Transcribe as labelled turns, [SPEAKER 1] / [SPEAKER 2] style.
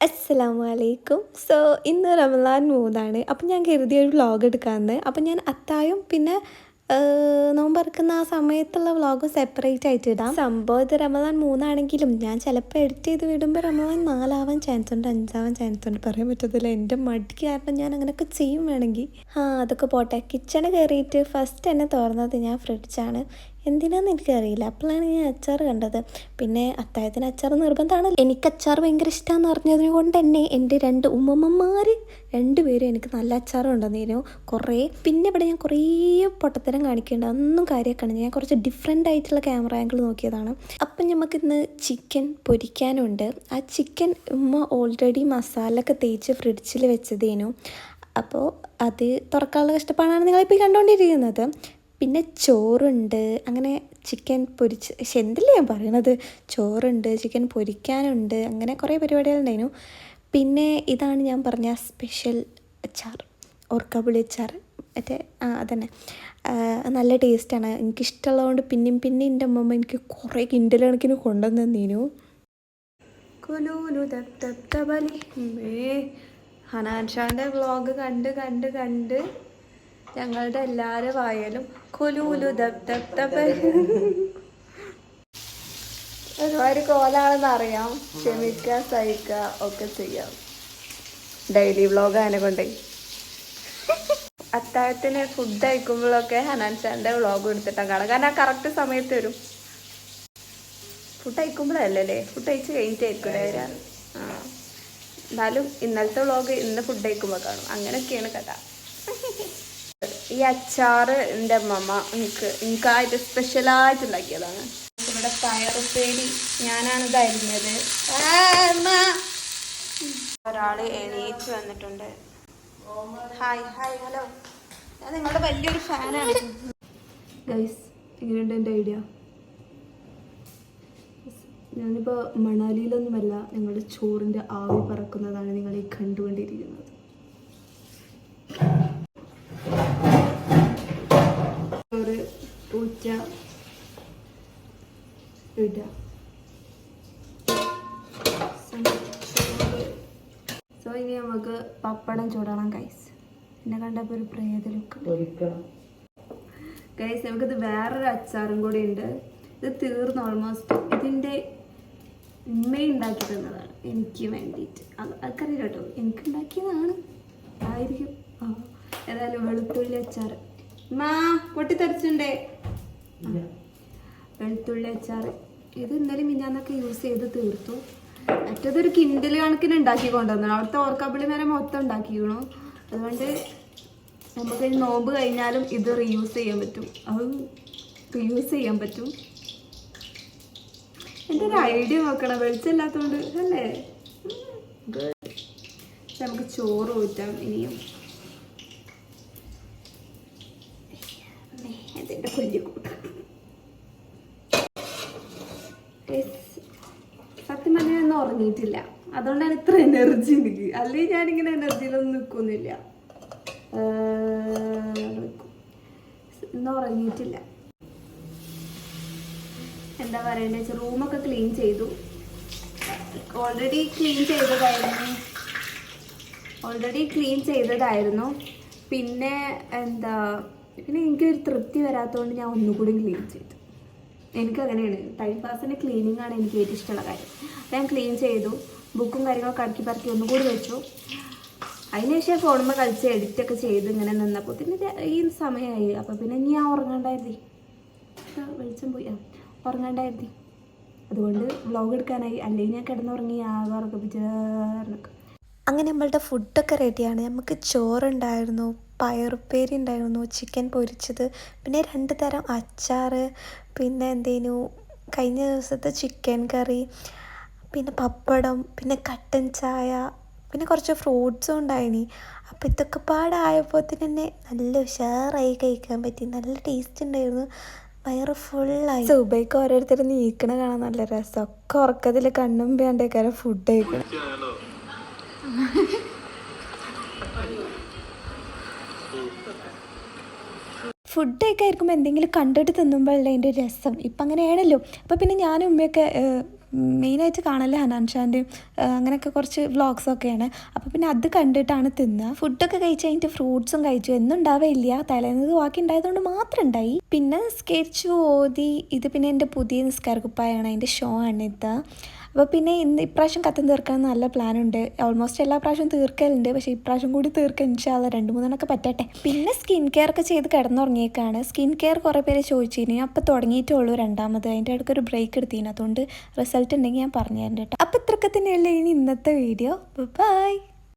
[SPEAKER 1] അസ്സലാമലൈക്കും. സോ ഇന്ന് റമദാൻ 3 അപ്പം ഞാൻ കരുതിയൊരു വ്ളോഗ് എടുക്കാമെന്ന്. അപ്പം ഞാൻ അത്തായും പിന്നെ നോമ്പറക്കുന്ന ആ സമയത്തുള്ള വ്ളോഗ് സെപ്പറേറ്റ് ആയിട്ട് ഇടാം. സംഭവം ഇത് റമദാൻ 3 ഞാൻ ചിലപ്പോൾ എഡിറ്റ് ചെയ്ത് വിടുമ്പോൾ റമദാൻ 4 ചാൻസ് ഉണ്ട്, 5 ചാൻസ് ഉണ്ട്, പറയാൻ പറ്റത്തില്ല. എൻ്റെ മടി കാരണം ഞാൻ അങ്ങനെയൊക്കെ ചെയ്യും വേണമെങ്കിൽ. അതൊക്കെ പോട്ടെ. കിച്ചണ് കയറിയിട്ട് ഫസ്റ്റ് എന്നെ തുറന്നത് ഞാൻ ഫ്രിഡ്ജാണ്. എന്തിനാന്ന് എനിക്കറിയില്ല. അപ്പോഴാണ് ഞാൻ അച്ചാർ കണ്ടത്. പിന്നെ അത്താഴത്തിന് അച്ചാർ നിർബന്ധമാണല്ലോ. എനിക്ക് അച്ചാർ ഭയങ്കര ഇഷ്ടമാണെന്ന് അറിഞ്ഞതിന് കൊണ്ട് തന്നെ എൻ്റെ 2 ഉമ്മമ്മമാർ 2 പേരും എനിക്ക് നല്ല അച്ചാർ കൊണ്ടുവന്നിരുന്നു കുറേ. പിന്നെ ഇവിടെ ഞാൻ കുറേ പൊട്ടത്തരം കാണിക്കേണ്ട ഒന്നും കാര്യമാക്കണം. ഞാൻ കുറച്ച് ഡിഫറെൻ്റ് ആയിട്ടുള്ള ക്യാമറ ആംഗിൾ നോക്കിയതാണ്. അപ്പം നമുക്കിന്ന് ചിക്കൻ പൊരിക്കാനുണ്ട്. ആ ചിക്കൻ ഉമ്മ ഓൾറെഡി മസാല ഒക്കെ തേച്ച് ഫ്രിഡ്ജിൽ വെച്ചതേനു. അപ്പോൾ അത് തുറക്കാനുള്ള കഷ്ടപ്പാടാണ് നിങ്ങളിപ്പോൾ കണ്ടുകൊണ്ടിരിക്കുന്നത്. പിന്നെ ചോറുണ്ട്, അങ്ങനെ ചിക്കൻ പൊരിച്ച് എന്തില്ലേ ഞാൻ പറയണത്, ചോറുണ്ട്, ചിക്കൻ പൊരിക്കാനുണ്ട്, അങ്ങനെ കുറേ പരിപാടികളുണ്ടായിരുന്നു. പിന്നെ ഇതാണ് ഞാൻ പറഞ്ഞ സ്പെഷ്യൽ അച്ചാർ, ഓർക്കാപ്പുളി അച്ചാർ. മറ്റേ അതന്നെ നല്ല ടേസ്റ്റാണ്. എനിക്കിഷ്ടമുള്ളതുകൊണ്ട് പിന്നെയും പിന്നെ എൻ്റെ അമ്മമ്മ എനിക്ക് കുറേ കിൻഡൽ കണക്കിന് കൊണ്ടുവന്നീനു. ഹനാൻ ഷാൻ്റെ വ്ളോഗ് കണ്ട് ഞങ്ങളുടെ എല്ലാവരും വായാലും കൊലൂലു ദബ് ദബ് ദബ്. ഒരുപാട് കോലാണെന്ന് അറിയാം, ക്ഷമിക്കുക സഹിക്കുക ഒക്കെ ചെയ്യാം. ഡെയിലി വ്ളോഗ് അതിനെ കൊണ്ടേ. അത്താഴത്തിന് ഫുഡ് കഴിക്കുമ്പോഴൊക്കെ ഹനാൻ ഷാൻ്റെ വ്ളോഗ് എടുത്തിട്ടാണ് കാണാം. കാരണം ആ കറക്റ്റ് സമയത്ത് വരും. ഫുഡ് കഴിക്കുമ്പോഴല്ലേ, ഫുഡ് കഴിച്ച് കഴിഞ്ഞിട്ടായിരിക്കും വരാ. എന്നാലും ഇന്നലത്തെ വ്ളോഗ് ഇന്ന് ഫുഡ് കഴിക്കുമ്പോൾ കാണും. അങ്ങനെയൊക്കെയാണ് കഥ. ഈ അച്ചാർ എൻ്റെ അമ്മമ്മ എനിക്കായിട്ട് സ്പെഷ്യലായിട്ട് ഉണ്ടാക്കിയതാണ്. ഇവിടെ പയറുപ്പേരി ഞാനാണിത് അരിഞ്ഞത്. ഒരാൾ എണീച്ച് വന്നിട്ടുണ്ട്. ഹായ് ഹലോ, ഞാൻ നിങ്ങളുടെ വലിയൊരു ഫാനാണ് ഗൈസ്. എങ്ങനെയുണ്ട് എൻ്റെ ഐഡിയ? ഞാനിപ്പോൾ മണാലിയിലൊന്നുമല്ല, ഞങ്ങളുടെ ചോറിൻ്റെ ആവി പറക്കുന്നതാണ് നിങ്ങളീ കണ്ടുകൊണ്ടിരിക്കുന്നത്. ഊറ്റ ഇടുക. സോ ഇനി നമുക്ക് പപ്പടം ചൂടണം ഗൈസ്. എന്നെ കണ്ടപ്പോൾ ഒരു പ്രേത ലുക്ക് ഗൈസ്. നമുക്കിത് വേറൊരു അച്ചാറും കൂടി ഉണ്ട്. ഇത് തീർന്നു ഓൾമോസ്റ്റ്. ഇതിൻ്റെ ഉമ്മ ഉണ്ടാക്കി തന്നതാണ് എനിക്ക് വേണ്ടിയിട്ട്. അതൊക്കറിയില്ല കേട്ടോ, എനിക്ക് ഉണ്ടാക്കിയതാണ് ആയിരിക്കും. ഏതായാലും വെളുത്തുള്ളി അച്ചാർ പൊട്ടിത്തെറിച്ചുണ്ടേ. വെളുത്തുള്ളി അച്ചാർ ഇത് ഇന്നലെ മിഞ്ഞാന്നൊക്കെ യൂസ് ചെയ്ത് തീർത്തു. മറ്റേതൊരു കിൻഡൽ കണക്കിന് ഉണ്ടാക്കി കൊണ്ടുവന്നു. അവിടുത്തെ ഓർക്കാപ്പുളി നേരെ മൊത്തം ഉണ്ടാക്കിക്കണു. അതുകൊണ്ട് നമുക്ക് നോമ്പ് കഴിഞ്ഞാലും ഇത് റീയൂസ് ചെയ്യാൻ പറ്റും. എൻ്റെ ഒരു ഐഡിയ നോക്കണം, വെളിച്ചമില്ലാത്തതുകൊണ്ട് അല്ലേ. നമുക്ക് ചോറ് ഊറ്റാം ഇനിയും. അതിൻ്റെ കൊല്ലിക്കൂട്ട സത്യം പറഞ്ഞാൽ ഒന്നും ഉറങ്ങിയിട്ടില്ല. അതുകൊണ്ടാണ് ഇത്ര എനർജി എനിക്ക്. അല്ലെങ്കിൽ ഞാനിങ്ങനെ എനർജിയിലൊന്നും നിൽക്കുന്നില്ല. ഇന്ന് ഉറങ്ങിയിട്ടില്ല. എന്താ പറയണ്ടേ വെച്ചാൽ റൂമൊക്കെ ക്ലീൻ ചെയ്തു. ഓൾറെഡി ക്ലീൻ ചെയ്തതായിരുന്നു. പിന്നെ എനിക്കൊരു തൃപ്തി വരാത്തതുകൊണ്ട് ഞാൻ ഒന്നുകൂടി ക്ലീൻ ചെയ്തു. എനിക്കങ്ങനെയാണ്, ടൈം പാസിന് ക്ലീനിങ് ആണ് എനിക്ക് ഏറ്റവും ഇഷ്ടമുള്ള കാര്യം. ഞാൻ ക്ലീൻ ചെയ്തു, ബുക്കും കാര്യങ്ങളൊക്കെ അടുക്കി പറക്കി ഒന്നുകൂടി വെച്ചു. അതിനുശേഷം ഫോണുമ്പോൾ കളിച്ച് എഡിറ്റൊക്കെ ചെയ്ത് ഇങ്ങനെ നിന്നപ്പോൾ പിന്നെ ഈ സമയമായി. അപ്പോൾ പിന്നെ ഞാൻ ഉറങ്ങാണ്ടായിരുന്നേ, വെളിച്ചം പോയി ഉറങ്ങാണ്ടായിരുന്നേ. അതുകൊണ്ട് വ്ളോഗ് എടുക്കാനായി. അല്ലെങ്കിൽ ഞാൻ കിടന്നുറങ്ങി ഉറപ്പിച്ചേർന്നൊക്കെ. അങ്ങനെ നമ്മളുടെ ഫുഡൊക്കെ റെഡിയാണ്. നമുക്ക് ചോറുണ്ടായിരുന്നു, പയറുപ്പേരി ഉണ്ടായിരുന്നു, ചിക്കൻ പൊരിച്ചത്, പിന്നെ 2 തരം അച്ചാർ, പിന്നെ കഴിഞ്ഞ ദിവസത്തെ ചിക്കൻ കറി, പിന്നെ പപ്പടം, പിന്നെ കട്ടൻ ചായ, പിന്നെ കുറച്ച് ഫ്രൂട്ട്സും ഉണ്ടായിനി. അപ്പോൾ ഇതൊക്കെ പാടായപ്പോൾ തന്നെ നല്ല ഉഷാറായി കഴിക്കാൻ പറ്റി. നല്ല ടേസ്റ്റ് ഉണ്ടായിരുന്നു. വയറ് ഫുള്ളായി. സുബൈക്ക് ഓരോരുത്തർ നീക്കണ കാണാൻ നല്ല രസം. ഒക്കെ ഉറക്കത്തിൽ കണ്ണും വേണ്ടേക്കാരം ഫുഡ് കഴിക്കണം. ഫുഡൊക്കെ ആയിരിക്കുമ്പോൾ എന്തെങ്കിലും കണ്ടിട്ട് തിന്നുമ്പോഴല്ലേ അതിൻ്റെ രസം. ഇപ്പം അങ്ങനെയാണല്ലോ. അപ്പോൾ പിന്നെ ഞാനും ഉമ്മയൊക്കെ മെയിനായിട്ട് കാണല് ഹനാൻഷാൻ്റെയും അങ്ങനെയൊക്കെ കുറച്ച് വ്ളോഗ്സൊക്കെയാണ്. അപ്പോൾ പിന്നെ അത് കണ്ടിട്ടാണ് തിന്നുക. ഫുഡൊക്കെ കഴിച്ച് കഴിഞ്ഞിട്ട് ഫ്രൂട്ട്സും കഴിച്ചു. എന്നും ഉണ്ടാവില്ല, തലേന്നത് ബാക്കി ഉണ്ടായതുകൊണ്ട് മാത്രം ഉണ്ടായി. പിന്നെ സ്കെച്ച് ഓതി. ഇത് പിന്നെ എൻ്റെ പുതിയ നിസ്കാര കുപ്പായാണ്, അതിൻ്റെ ഷോ ആണ് ഇത്. അപ്പോൾ പിന്നെ ഇപ്രാവശ്യം കത്തം തീർക്കാൻ നല്ല പ്ലാനുണ്ട്. ഓൾമോസ്റ്റ് എല്ലാ പ്രാവശ്യവും തീർക്കലുണ്ട്, പക്ഷേ ഇപ്രാവശ്യം കൂടി തീർക്കാൻ ഇൻഷാല്ലാ 2-3 പറ്റട്ടെ. പിന്നെ സ്കിൻ കെയർ ഒക്കെ ചെയ്ത് കിടന്നുറങ്ങിയേക്കാണ്. സ്കിൻ കെയർ കുറേ പേര് ചോദിച്ചിരുന്നു. അപ്പോൾ തുടങ്ങിയിട്ടുള്ളൂ രണ്ടാമത്. അതിൻ്റെ ഇടയ്ക്ക് ഒരു ബ്രേക്ക് എടുത്തിരുന്നു. അതുകൊണ്ട് റിസൾട്ട് ഉണ്ടെങ്കിൽ ഞാൻ പറഞ്ഞു തരാം കേട്ടോ. അപ്പോൾ ഇത്രയൊക്കെ തന്നെയല്ലേ ഇനി ഇന്നത്തെ വീഡിയോ. ബൈ.